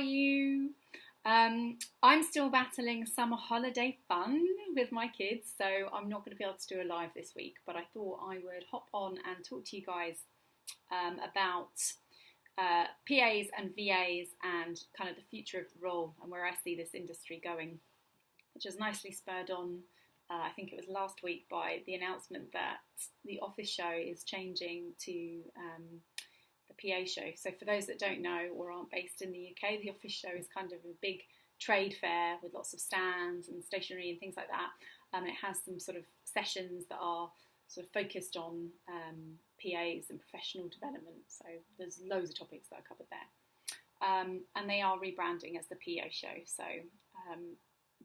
you? I'm still battling summer holiday fun with my kids, so I'm not going to be able to do a live this week, but I thought I would hop on and talk to you guys about PAs and VAs and kind of the future of the role and where I see this industry going, which was nicely spurred on, I think it was last week, by the announcement that the Office Show is changing to the PA Show. So for those that don't know or aren't based in the UK, the Office Show is kind of a big trade fair with lots of stands and stationery and things like that. It has some sort of sessions that are sort of focused on PAs and professional development. So there's loads of topics that are covered there. And they are rebranding as the PA Show. So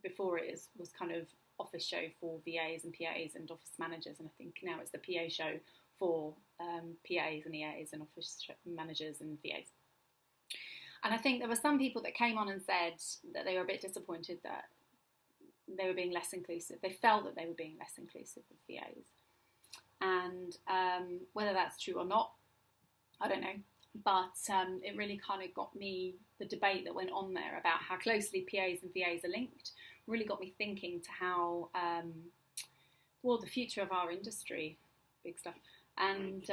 before it was kind of Office Show for VAs and PAs and office managers, and I think now it's the PA Show for PAs and EAs and office managers and VAs. And I think there were some people that came on and said that they were a bit disappointed that they were being less inclusive. They felt that they were being less inclusive of VAs. And whether that's true or not, I don't know. But it really kind of got me, the debate that went on there about how closely PAs and VAs are linked, really got me thinking to how, the future of our industry, big stuff, and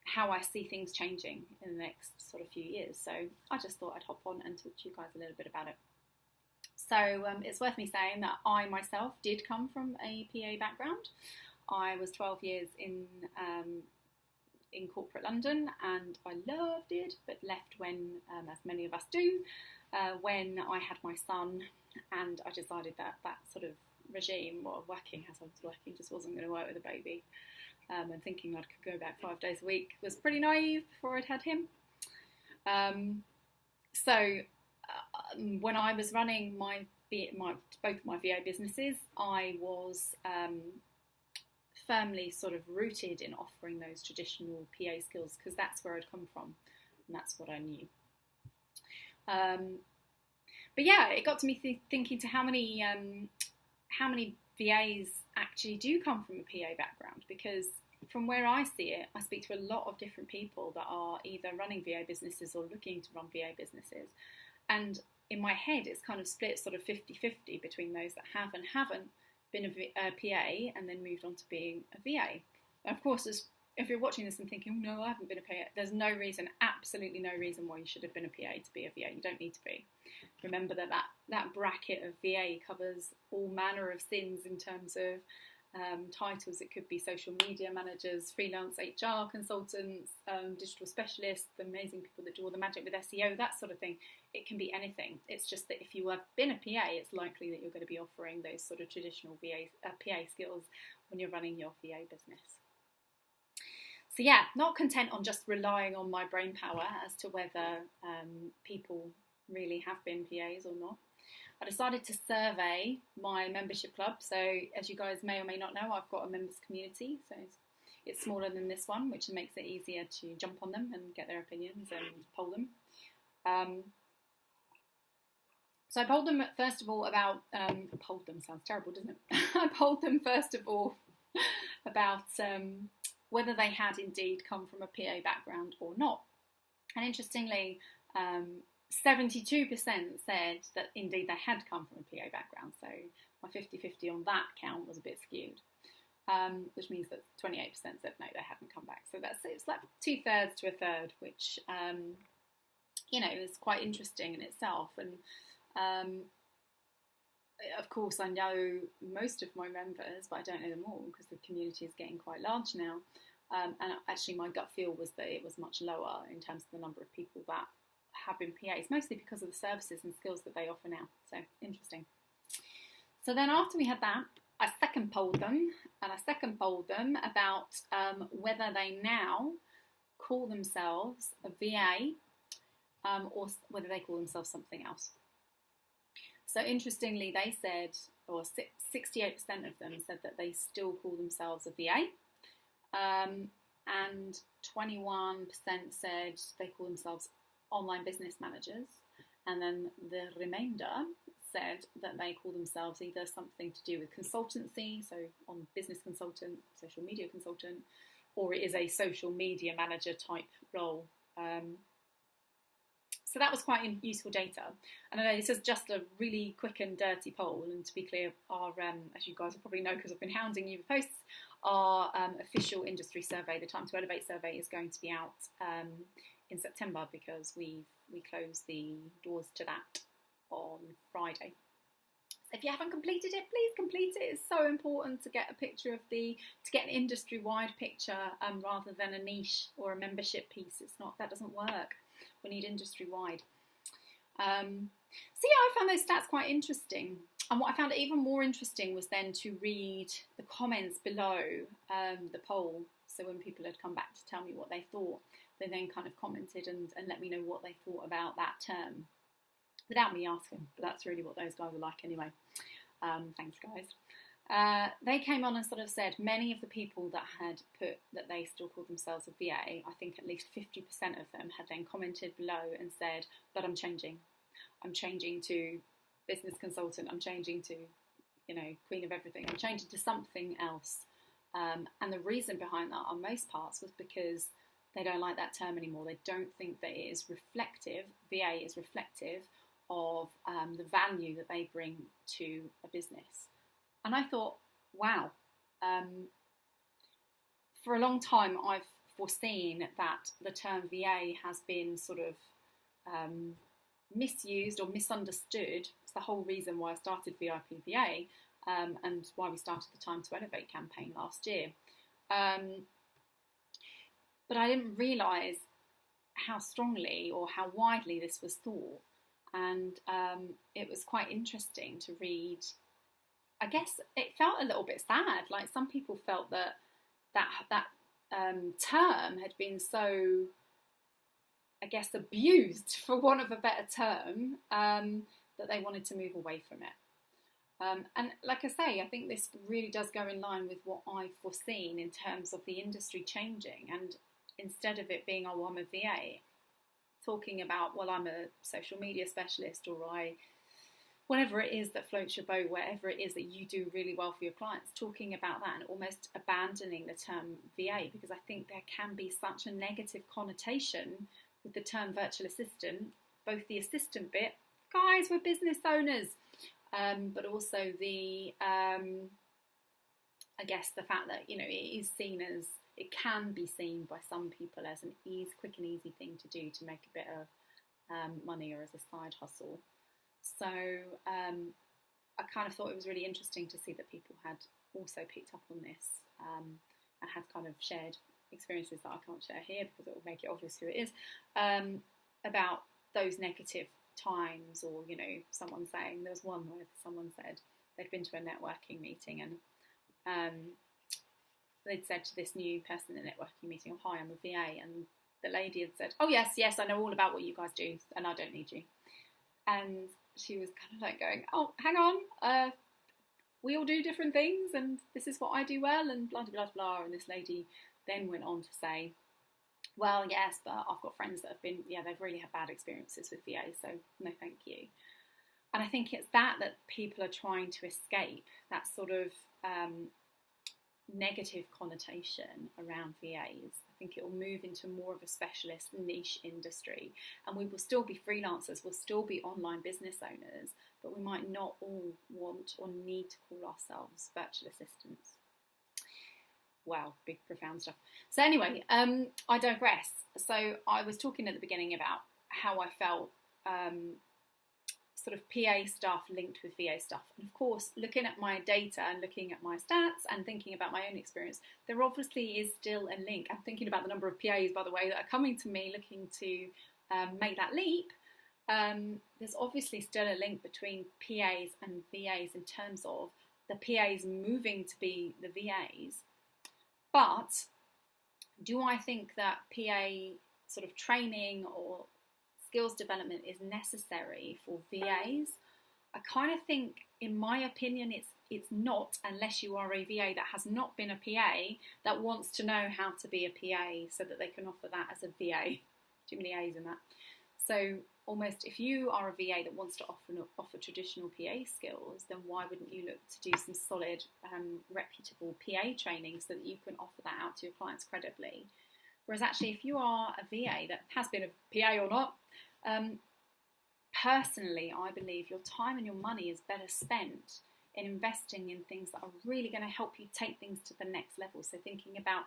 how I see things changing in the next sort of few years. So I just thought I'd hop on and talk to you guys a little bit about it. So it's worth me saying that I myself did come from a PA background. I was 12 years in corporate London, and I loved it, but left when, as many of us do, when I had my son, and I decided that that sort of regime, or working as I was working, just wasn't going to work with a baby. And thinking I could go back 5 days a week was pretty naive before I'd had him. So when I was running both my VA businesses, I was firmly sort of rooted in offering those traditional PA skills, because that's where I'd come from and that's what I knew. But yeah, it got to me thinking to how many VAs actually do come from a PA background, because from where I see it, I speak to a lot of different people that are either running VA businesses or looking to run VA businesses, and in my head it's kind of split sort of 50-50 between those that have and haven't been a PA and then moved on to being a VA. And of course, if you're watching this and thinking, oh, no, I haven't been a PA, there's no reason, absolutely no reason why you should have been a PA to be a VA. You don't need to be. Remember that bracket of VA covers all manner of sins in terms of titles. It could be social media managers, freelance HR consultants, digital specialists, the amazing people that do all the magic with SEO, that sort of thing. It can be anything. It's just that if you have been a PA, it's likely that you're going to be offering those sort of traditional PA skills when you're running your VA business. So yeah, not content on just relying on my brain power as to whether people really have been PAs or not, I decided to survey my membership club. So as you guys may or may not know, I've got a members community. So it's smaller than this one, which makes it easier to jump on them and get their opinions and poll them. So I polled them first of all about, polled them sounds terrible, doesn't it? I polled them first of all about whether they had indeed come from a PA background or not. And interestingly, 72% said that indeed they had come from a PA background. So my 50-50 on that count was a bit skewed, which means that 28% said no, they hadn't come back. So it's like 2/3 to a third, which, is quite interesting in itself. And of course, I know most of my members, but I don't know them all because the community is getting quite large now. And actually, my gut feel was that it was much lower in terms of the number of people that have been PAs, mostly because of the services and skills that they offer now. So interesting. So then after we had that, I second polled them about whether they now call themselves a VA or whether they call themselves something else. So interestingly, they said, or 68% of them said that they still call themselves a VA, and 21% said they call themselves online business managers, and then the remainder said that they call themselves either something to do with consultancy, so on business consultant, social media consultant, or it is a social media manager type role. So that was quite useful data. And I know this is just a really quick and dirty poll. And to be clear, our, as you guys will probably know because I've been hounding you with posts, our official industry survey, the Time to Elevate survey, is going to be out in September because we close the doors to that on Friday. So if you haven't completed it, please complete it. It's so important to get a picture of to get an industry-wide picture rather than a niche or a membership piece. That doesn't work. We need industry-wide. So yeah, I found those stats quite interesting. And what I found even more interesting was then to read the comments below the poll. So when people had come back to tell me what they thought, they then kind of commented and let me know what they thought about that term. Without me asking, but that's really what those guys are like anyway. Thanks, guys. They came on and sort of said many of the people that had put that they still call themselves a VA, I think at least 50% of them had then commented below and said, but I'm changing. I'm changing to business consultant. I'm changing to, queen of everything. I'm changing to something else. And the reason behind that on most parts was because they don't like that term anymore. They don't think that it is reflective, VA is reflective of the value that they bring to a business. And I thought, wow, for a long time I've foreseen that the term VA has been sort of misused or misunderstood. It's the whole reason why I started VIP VA and why we started the Time to Elevate campaign last year. But I didn't realise how strongly or how widely this was thought. And it was quite interesting to read. I guess it felt a little bit sad. Like some people felt that term had been so, I guess, abused, for want of a better term, that they wanted to move away from it. And like I say, I think this really does go in line with what I've foreseen in terms of the industry changing. And instead of it being, oh, I'm a VA, talking about, well, I'm a social media specialist, or whatever it is that floats your boat, whatever it is that you do really well for your clients, talking about that and almost abandoning the term VA, because I think there can be such a negative connotation with the term virtual assistant, both the assistant bit, guys, we're business owners, but also the, I guess the fact that, it can be seen by some people as an quick and easy thing to do to make a bit of money or as a side hustle. So I kind of thought it was really interesting to see that people had also picked up on this and had kind of shared experiences that I can't share here because it will make it obvious who it is, about those negative times, or, someone saying, there was one where someone said they'd been to a networking meeting and they'd said to this new person in the networking meeting, oh, hi, I'm a VA. And the lady had said, oh, yes, I know all about what you guys do and I don't need you. And she was kind of like going, oh, hang on, we all do different things and this is what I do well and blah, blah, blah. And this lady then went on to say, well, yes, but I've got friends that have been, they've really had bad experiences with VA, so no thank you. And I think it's that people are trying to escape, that sort of negative connotation around VAs. I think it will move into more of a specialist niche industry, and we will still be freelancers, we'll still be online business owners, but we might not all want or need to call ourselves virtual assistants. Wow, big profound stuff. So anyway, I digress. So I was talking at the beginning about how I felt sort of PA stuff linked with VA stuff. And of course, looking at my data and looking at my stats and thinking about my own experience, there obviously is still a link. I'm thinking about the number of PAs, by the way, that are coming to me looking to make that leap. There's obviously still a link between PAs and VAs in terms of the PAs moving to be the VAs. But do I think that PA sort of training or skills development is necessary for VAs? I kind of think, in my opinion, it's not, unless you are a VA that has not been a PA that wants to know how to be a PA so that they can offer that as a VA. Too many A's in that. So almost, if you are a VA that wants to offer traditional PA skills, then why wouldn't you look to do some solid, reputable PA training so that you can offer that out to your clients credibly? Whereas actually, if you are a VA that has been a PA or not, personally, I believe your time and your money is better spent in investing in things that are really going to help you take things to the next level. So thinking about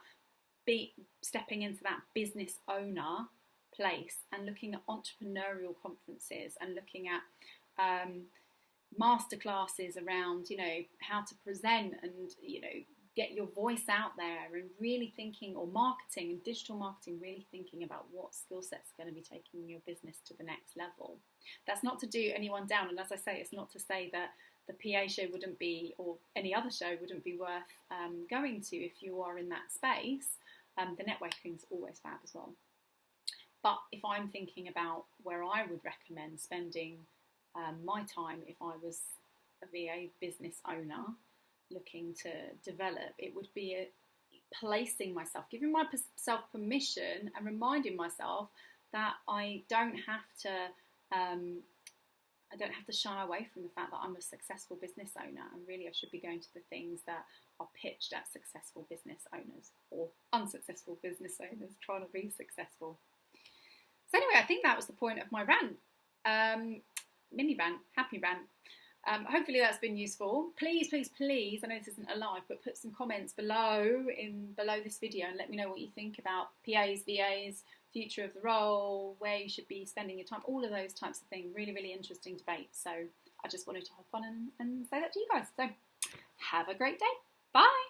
stepping into that business owner place and looking at entrepreneurial conferences and looking at masterclasses around, you know, how to present and, you know, get your voice out there, and really thinking, or marketing and digital marketing, really thinking about what skill sets are going to be taking your business to the next level. That's not to do anyone down, and as I say, it's not to say that the PA show wouldn't be, or any other show wouldn't be worth going to if you are in that space. The networking is always fab as well. But if I'm thinking about where I would recommend spending my time if I was a VA business owner looking to develop, it would be placing myself, giving myself permission and reminding myself that I don't have to shy away from the fact that I'm a successful business owner, and really I should be going to the things that are pitched at successful business owners or unsuccessful business owners trying to be successful. So anyway, I think that was the point of my rant. Mini rant, happy rant. Hopefully that's been useful. Please, please, please, I know this isn't a live, but put some comments below this video and let me know what you think about PAs, VAs, future of the role, where you should be spending your time, all of those types of things. Really, really interesting debate. So I just wanted to hop on and say that to you guys. So have a great day. Bye.